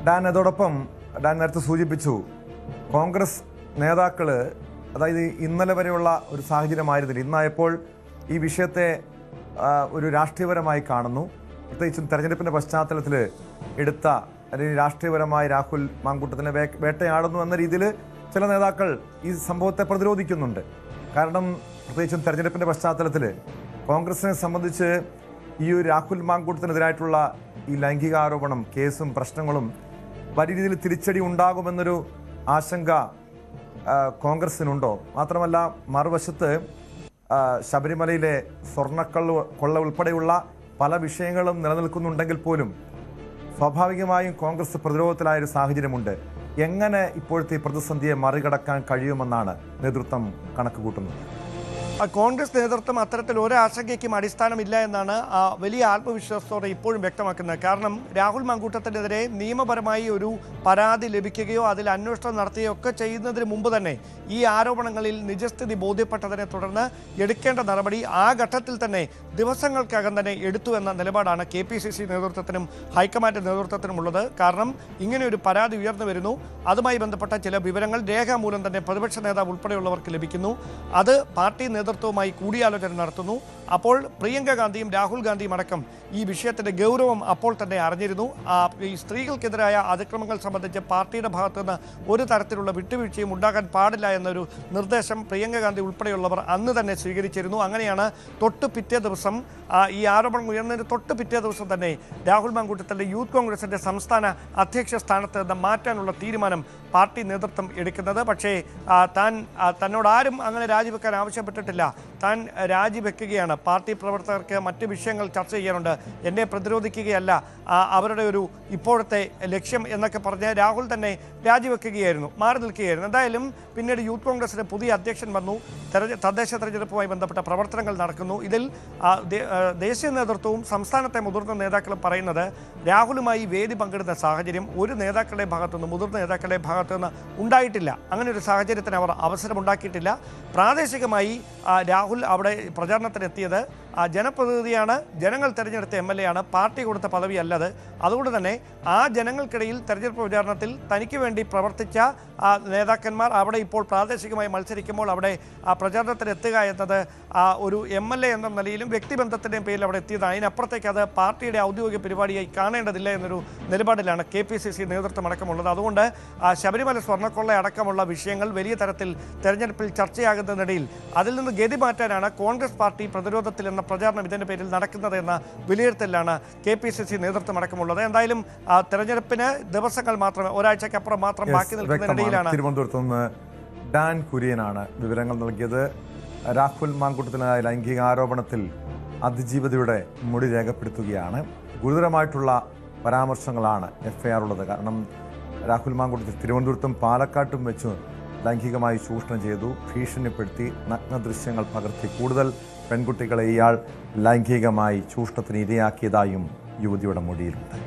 Dan അതോടൊപ്പം Dan നേരത്തെ സൂചിപ്പിച്ചു കോൺഗ്രസ് നേതാക്കൾ അതായത് ഇന്നലെ വരെയുള്ള ഒരു സാഹചര്യമായിരുന്നില്ല. ഇന്നായപ്പോൾ ഈ വിഷയത്തെ ഒരു രാഷ്ട്രീയപരമായി കാണുന്നു. പ്രത്യേകിച്ചും തെരഞ്ഞെടുപ്പിൻ്റെ പശ്ചാത്തലത്തിൽ എടുത്ത അല്ലെങ്കിൽ രാഷ്ട്രീയപരമായി രാഹുൽ മാങ്കൂട്ടത്തിനെ വേട്ടയാടുന്നു എന്ന രീതിയിൽ ചില നേതാക്കൾ ഈ സംഭവത്തെ പ്രതിരോധിക്കുന്നുണ്ട്. കാരണം പ്രത്യേകിച്ചും തെരഞ്ഞെടുപ്പിൻ്റെ പശ്ചാത്തലത്തിൽ കോൺഗ്രസിനെ സംബന്ധിച്ച് ഈ ഒരു രാഹുൽ മാങ്കൂട്ടത്തിനെതിരായിട്ടുള്ള ഈ ലൈംഗികാരോപണം കേസും പ്രശ്നങ്ങളും വലിയ രീതിയിൽ തിരിച്ചടി ഉണ്ടാകുമെന്നൊരു ആശങ്ക കോൺഗ്രസിനുണ്ടോ? മാത്രമല്ല മറുവശത്ത് ശബരിമലയിലെ കൊള്ള ഉൾപ്പെടെയുള്ള പല വിഷയങ്ങളും നിലനിൽക്കുന്നുണ്ടെങ്കിൽ പോലും സ്വാഭാവികമായും കോൺഗ്രസ് പ്രതിരോധത്തിലായൊരു സാഹചര്യമുണ്ട്. എങ്ങനെ ഇപ്പോഴത്തെ പ്രതിസന്ധിയെ മറികടക്കാൻ കഴിയുമെന്നാണ് നേതൃത്വം കണക്കുകൂട്ടുന്നത്? കോൺഗ്രസ് നേതൃത്വം അത്തരത്തിൽ ഒരു ആശങ്കയ്ക്കും അടിസ്ഥാനമില്ല എന്നാണ് വലിയ ആത്മവിശ്വാസത്തോടെ ഇപ്പോഴും വ്യക്തമാക്കുന്നത്. കാരണം രാഹുൽ മാങ്കൂട്ടത്തിനെതിരെ നിയമപരമായി ഒരു പരാതി ലഭിക്കുകയോ അതിൽ അന്വേഷണം നടത്തുകയോ ഒക്കെ ചെയ്യുന്നതിന് മുമ്പ് തന്നെ ഈ ആരോപണങ്ങളിൽ നിജസ്ഥിതി ബോധ്യപ്പെട്ടതിനെ തുടർന്ന് എടുക്കേണ്ട നടപടി ആ ഘട്ടത്തിൽ തന്നെ ദിവസങ്ങൾക്കകം തന്നെ എടുത്തു എന്ന നിലപാടാണ് KPCC നേതൃത്വത്തിനും ഹൈക്കമാൻഡ് നേതൃത്വത്തിനും ഉള്ളത്. കാരണം ഇങ്ങനെയൊരു പരാതി ഉയർന്നു വരുന്നു, അതുമായി ബന്ധപ്പെട്ട ചില വിവരങ്ങൾ രേഖാമൂലം തന്നെ പ്രതിപക്ഷ നേതാവ് ഉൾപ്പെടെയുള്ളവർക്ക് ലഭിക്കുന്നു. അത് പാർട്ടി നേതൃത്വവുമായി കൂടിയാലോചന നടത്തുന്നു. അപ്പോൾ പ്രിയങ്ക ഗാന്ധിയും രാഹുൽ ഗാന്ധിയും അടക്കം ഈ വിഷയത്തിൻ്റെ ഗൗരവം അപ്പോൾ തന്നെ അറിഞ്ഞിരുന്നു. ഈ സ്ത്രീകൾക്കെതിരായ അതിക്രമങ്ങൾ സംബന്ധിച്ച് പാർട്ടിയുടെ ഭാഗത്തു നിന്ന് ഒരു തരത്തിലുള്ള വിട്ടുവീഴ്ചയും ഉണ്ടാകാൻ പാടില്ല എന്നൊരു നിർദ്ദേശം പ്രിയങ്ക ഗാന്ധി ഉൾപ്പെടെയുള്ളവർ അന്ന് തന്നെ സ്വീകരിച്ചിരുന്നു. അങ്ങനെയാണ് തൊട്ട് പിറ്റേ ദിവസം ഈ ആരോപണം ഉയർന്നതിന് തൊട്ട് പിറ്റേ ദിവസം തന്നെ രാഹുൽ മാങ്കൂട്ടത്തിൻ്റെ യൂത്ത് കോൺഗ്രസിൻ്റെ സംസ്ഥാന അധ്യക്ഷ സ്ഥാനത്ത് നിന്ന് മാറ്റാനുള്ള തീരുമാനം പാർട്ടി നേതൃത്വം എടുക്കുന്നത്. പക്ഷേ തന്നോടാരും അങ്ങനെ രാജിവെക്കാൻ ആവശ്യപ്പെട്ടിട്ടില്ല. താൻ രാജിവെക്കുകയാണ്. പാർട്ടി പ്രവർത്തകർക്ക് മറ്റ് വിഷയങ്ങൾ ചർച്ച ചെയ്യാനുണ്ട്, എന്നെ പ്രതിരോധിക്കുകയല്ല അവരുടെ ഒരു ഇപ്പോഴത്തെ ലക്ഷ്യം എന്നൊക്കെ പറഞ്ഞ് രാഹുൽ തന്നെ രാജിവെക്കുകയായിരുന്നു, മാറി നിൽക്കുകയായിരുന്നു. എന്തായാലും പിന്നീട് യൂത്ത് കോൺഗ്രസിന് പുതിയ അധ്യക്ഷൻ വന്നു. തദ്ദേശ തെരഞ്ഞെടുപ്പുമായി ബന്ധപ്പെട്ട പ്രവർത്തനങ്ങൾ നടക്കുന്നു. ഇതിൽ ദേശീയ നേതൃത്വവും സംസ്ഥാനത്തെ മുതിർന്ന നേതാക്കളും പറയുന്നത് രാഹുലുമായി വേദി പങ്കിടുന്ന സാഹചര്യം ഒരു നേതാക്കളുടെ ഭാഗത്തുനിന്ന് മുതിർന്ന നേതാക്കളുടെ ഭാഗത്തുനിന്ന് ഉണ്ടായിട്ടില്ല. അങ്ങനെ ഒരു സാഹചര്യത്തിന് അവർ അവസരമുണ്ടാക്കിയിട്ടില്ല. പ്രാദേശികമായി രാഹുൽ അവിടെ പ്രചാരണത്തിനെത്തിയത് ജനപ്രതിനിധിയാണ്, ജനങ്ങൾ തിരഞ്ഞെടുത്ത MLA ആണ്, പാർട്ടി കൊടുത്ത പദവിയല്ലത്. അതുകൊണ്ട് തന്നെ ആ ജനങ്ങൾക്കിടയിൽ തെരഞ്ഞെടുപ്പ് പ്രചാരണത്തിൽ തനിക്ക് വേണ്ടി പ്രവർത്തിച്ച നേതാക്കന്മാർ അവിടെ ഇപ്പോൾ പ്രാദേശികമായി മത്സരിക്കുമ്പോൾ അവിടെ പ്രചാരണത്തിനെത്തുക എന്നത് ഒരു MLA എന്ന നിലയിലും വ്യക്തിബന്ധത്തിൻ്റെയും പേരിൽ അവിടെ എത്തിയത്. അതിനപ്പുറത്തേക്ക് അത് പാർട്ടിയുടെ ഔദ്യോഗിക പരിപാടിയായി കാണേണ്ടതില്ല എന്നൊരു നിലപാടിലാണ് KPCC നേതൃത്വം അടക്കമുള്ളത്. അതുകൊണ്ട് ശബരിമല സ്വർണ്ണക്കൊള്ള അടക്കമുള്ള വിഷയങ്ങൾ വലിയ തരത്തിൽ തെരഞ്ഞെടുപ്പിൽ ചർച്ചയാകുന്നതിനിടയിൽ അതിൽ നിന്ന് ഗതി മാറ്റാനാണ് കോൺഗ്രസ് പാർട്ടി പ്രതിരോധത്തിൽ എന്ന പ്രചാരണം ഇതിൻ്റെ പേരിൽ നടക്കുന്നത് എന്ന വിലയിരുത്തലാണ് KPCC നേതൃത്വം അടക്കമുള്ളത്. എന്തായാലും തെരഞ്ഞെടുപ്പിന് ദിവസങ്ങൾ മാത്രമേ, ഒരാഴ്ചക്കപ്പുറം മാത്രം ബാക്കി നിൽക്കുന്നതിനിടയിലാണ്. തിരുവനന്തപുരത്ത് നിന്ന് ഡാൻ കുര്യനാണ് വിവരങ്ങൾ നൽകിയത്. രാഹുൽ മാങ്കൂട്ടത്തിനായ ലൈംഗിക ആരോപണത്തിൽ അതിജീവിതയുടെ മൊഴി രേഖപ്പെടുത്തുകയാണ്. ഗുരുതരമായിട്ടുള്ള പരാമർശങ്ങളാണ് FIR ഉള്ളത്. കാരണം രാഹുൽ മാങ്കൂട്ടത്തിൽ തിരുവനന്തപുരത്തും പാലക്കാട്ടും വെച്ച് ലൈംഗികമായി ചൂഷണം ചെയ്തു, ഭീഷണിപ്പെടുത്തി, നഗ്ന ദൃശ്യങ്ങൾ പകർത്തി കൂടുതൽ പെൺകുട്ടികളെ ഇയാൾ ലൈംഗികമായി ചൂഷണത്തിന് ഇരയാക്കിയതായും യുവതിയുടെ മൊഴിയിലുണ്ട്.